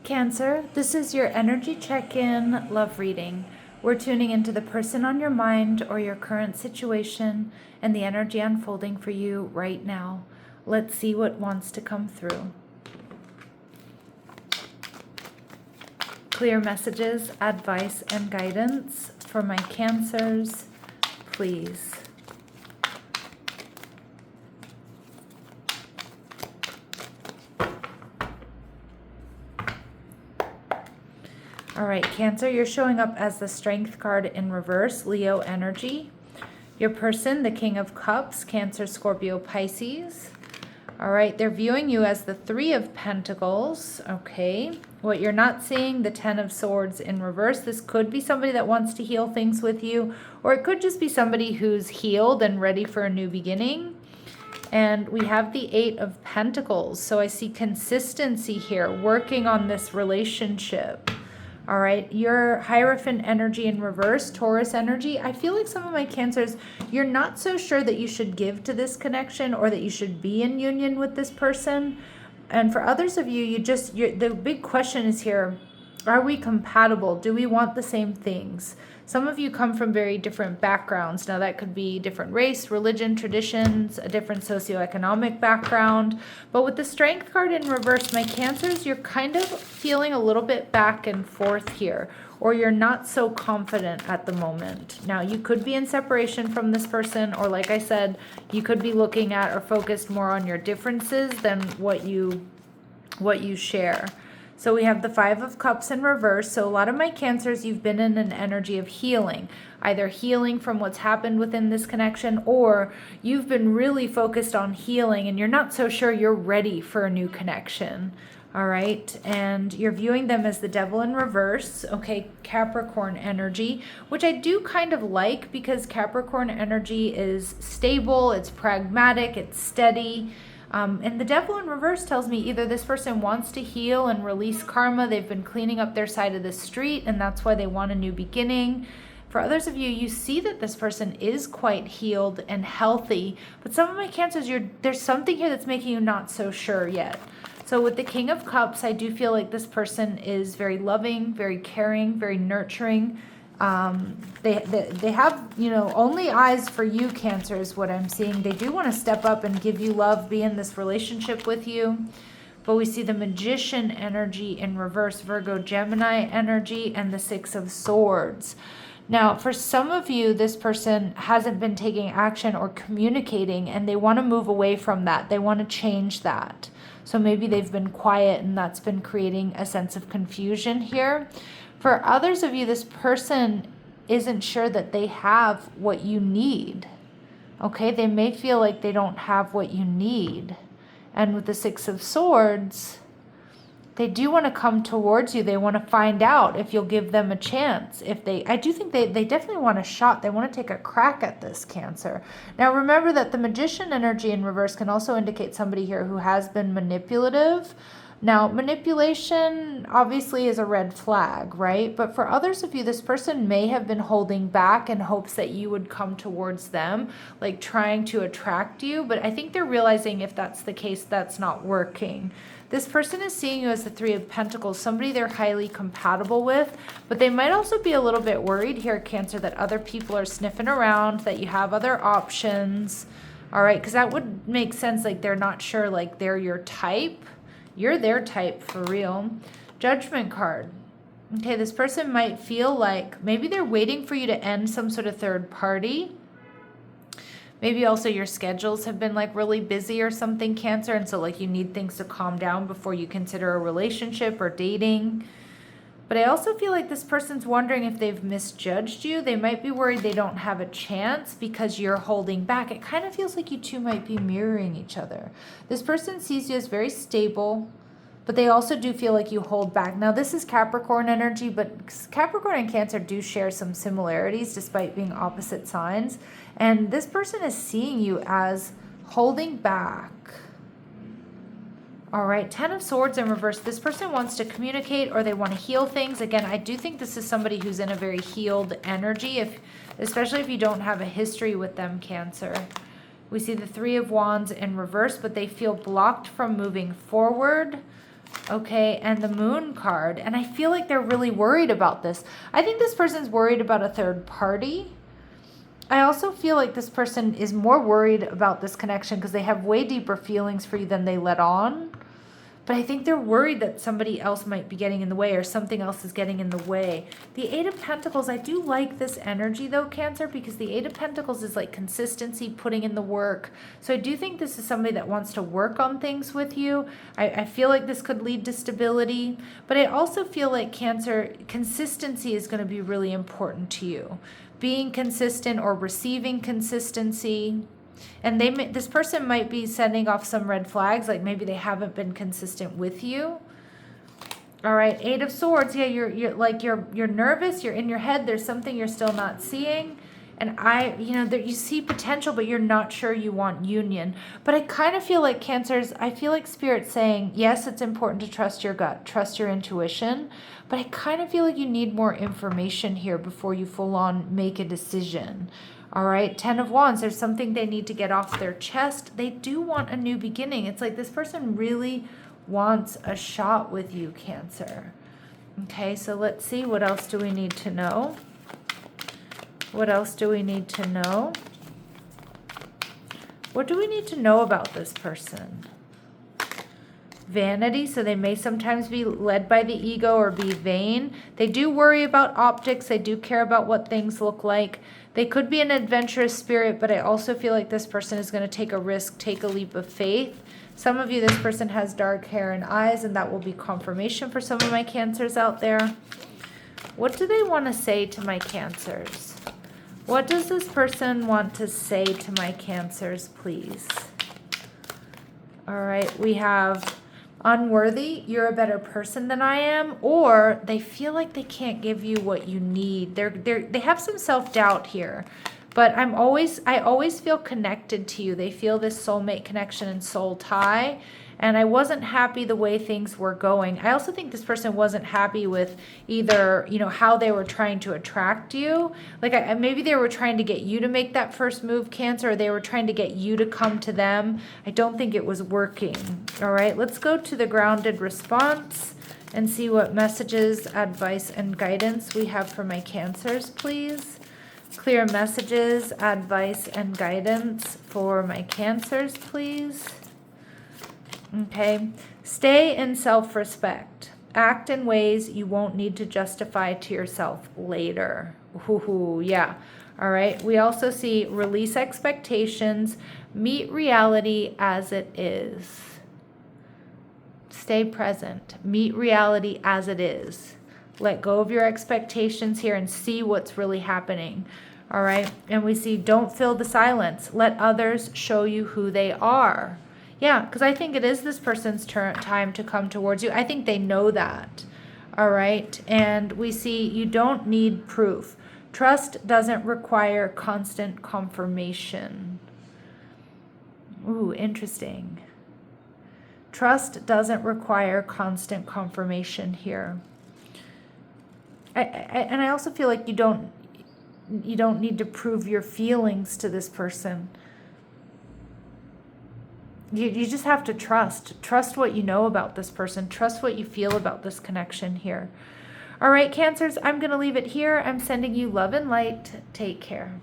Cancer, this is your energy check-in love reading. We're tuning into the person on your mind or your current situation and the energy unfolding for you right now. Let's see what wants to come through. Clear messages, advice, and guidance for my Cancers, please. All right, Cancer, you're showing up as the Strength card in reverse, Leo energy. Your person, the King of Cups, Cancer, Scorpio, Pisces. All right, they're viewing you as the Three of Pentacles, okay. What you're not seeing, the Ten of Swords in reverse. This could be somebody that wants to heal things with you, or it could just be somebody who's healed and ready for a new beginning. And we have the Eight of Pentacles, so I see consistency here, working on this relationship. All right, your Hierophant energy in reverse, Taurus energy. I feel like some of my Cancers, you're not so sure that you should give to this connection or that you should be in union with this person. And for others of you, the big question is here, are we compatible? Do we want the same things? Some of you come from very different backgrounds. Now that could be different race, religion, traditions, a different socioeconomic background. But with the Strength card in reverse, my Cancers, you're kind of feeling a little bit back and forth here, or you're not so confident at the moment. Now you could be in separation from this person, or like I said, you could be looking at or focused more on your differences than what you share. So we have the Five of Cups in reverse. So a lot of my Cancers, you've been in an energy of healing, either healing from what's happened within this connection, or you've been really focused on healing and you're not so sure you're ready for a new connection. All right. And you're viewing them as the Devil in reverse. Okay. Capricorn energy, which I do kind of like because Capricorn energy is stable. It's pragmatic. It's steady. And the Devil in reverse tells me either this person wants to heal and release karma. They've been cleaning up their side of the street, and that's why they want a new beginning. For others of you, you see that this person is quite healed and healthy. But some of my Cancers, there's something here that's making you not so sure yet. So with the King of Cups, I do feel like this person is very loving, very caring, very nurturing. They have, only eyes for you, Cancer, is what I'm seeing. They do want to step up and give you love, be in this relationship with you. But we see the Magician energy in reverse, Virgo, Gemini energy, and the Six of Swords. Now, for some of you, this person hasn't been taking action or communicating, and they want to move away from that. They want to change that. So maybe they've been quiet, and that's been creating a sense of confusion here. For others of you, this person isn't sure that they have what you need. Okay, they may feel like they don't have what you need. And with the Six of Swords, they do want to come towards you. They want to find out if you'll give them a chance. I do think they definitely want a shot. They want to take a crack at this, Cancer. Now remember that the Magician energy in reverse can also indicate somebody here who has been manipulative. Now, manipulation obviously is a red flag, right? But for others of you, this person may have been holding back in hopes that you would come towards them, like trying to attract you. But I think they're realizing if that's the case, that's not working. This person is seeing you as the Three of Pentacles, somebody they're highly compatible with, but they might also be a little bit worried here, Cancer, that other people are sniffing around, that you have other options. All right, because that would make sense, like they're not sure, like they're your type. You're their type for real. Judgment card. Okay, this person might feel like maybe they're waiting for you to end some sort of third party. Maybe also your schedules have been like really busy or something, Cancer, and so like you need things to calm down before you consider a relationship or dating. But I also feel like this person's wondering if they've misjudged you. They might be worried they don't have a chance because you're holding back. It kind of feels like you two might be mirroring each other. This person sees you as very stable, but they also do feel like you hold back. Now, this is Capricorn energy, but Capricorn and Cancer do share some similarities despite being opposite signs. And this person is seeing you as holding back. All right, Ten of Swords in reverse. This person wants to communicate or they want to heal things. Again, I do think this is somebody who's in a very healed energy, especially if you don't have a history with them, Cancer. We see the Three of Wands in reverse, but they feel blocked from moving forward. Okay, and the Moon card. And I feel like they're really worried about this. I think this person's worried about a third party. I also feel like this person is more worried about this connection because they have way deeper feelings for you than they let on. But I think they're worried that somebody else might be getting in the way or something else is getting in the way. The Eight of Pentacles, I do like this energy though, Cancer, because the Eight of Pentacles is like consistency, putting in the work. So I do think this is somebody that wants to work on things with you. I feel like this could lead to stability. But I also feel like, Cancer, consistency is going to be really important to you. Being consistent or receiving consistency. And this person might be sending off some red flags, like maybe they haven't been consistent with you. All right, Eight of Swords. Yeah, you're nervous. You're in your head. There's something you're still not seeing. And you see potential, but you're not sure you want union. But I kind of feel like, Cancers, I feel like Spirit's saying, yes, it's important to trust your gut, trust your intuition. But I kind of feel like you need more information here before you full on make a decision. All right, Ten of Wands, there's something they need to get off their chest. They do want a new beginning. It's like this person really wants a shot with you, Cancer. Okay, so let's see. What else do we need to know? What else do we need to know? What do we need to know about this person? Vanity, so they may sometimes be led by the ego or be vain. They do worry about optics. They do care about what things look like. They could be an adventurous spirit, but I also feel like this person is going to take a risk, take a leap of faith. Some of you, this person has dark hair and eyes, and that will be confirmation for some of my Cancers out there. What do they want to say to my Cancers? What does this person want to say to my Cancers, please? All right, we have unworthy, you're a better person than I am, or they feel like they can't give you what you need. They have some self-doubt here, but I always feel connected to you. They feel this soulmate connection and soul tie, and I wasn't happy the way things were going. I also think this person wasn't happy with either, how they were trying to attract you. Like maybe they were trying to get you to make that first move, Cancer, or they were trying to get you to come to them. I don't think it was working. All right, let's go to the grounded response and see what messages, advice, and guidance we have for my Cancers, please. Clear messages, advice, and guidance for my Cancers, please. Okay, stay in self-respect. Act in ways you won't need to justify to yourself later. Ooh, yeah. All right. We also see release expectations, meet reality as it is. Stay present. Meet reality as it is. Let go of your expectations here and see what's really happening. All right. And we see don't fill the silence. Let others show you who they are. Yeah, because I think it is this person's time to come towards you. I think they know that. All right. And we see you don't need proof. Trust doesn't require constant confirmation. Ooh, interesting. Trust doesn't require constant confirmation here. And I also feel like you don't need to prove your feelings to this person. You just have to trust. Trust what you know about this person. Trust what you feel about this connection here. All right, Cancers, I'm going to leave it here. I'm sending you love and light. Take care.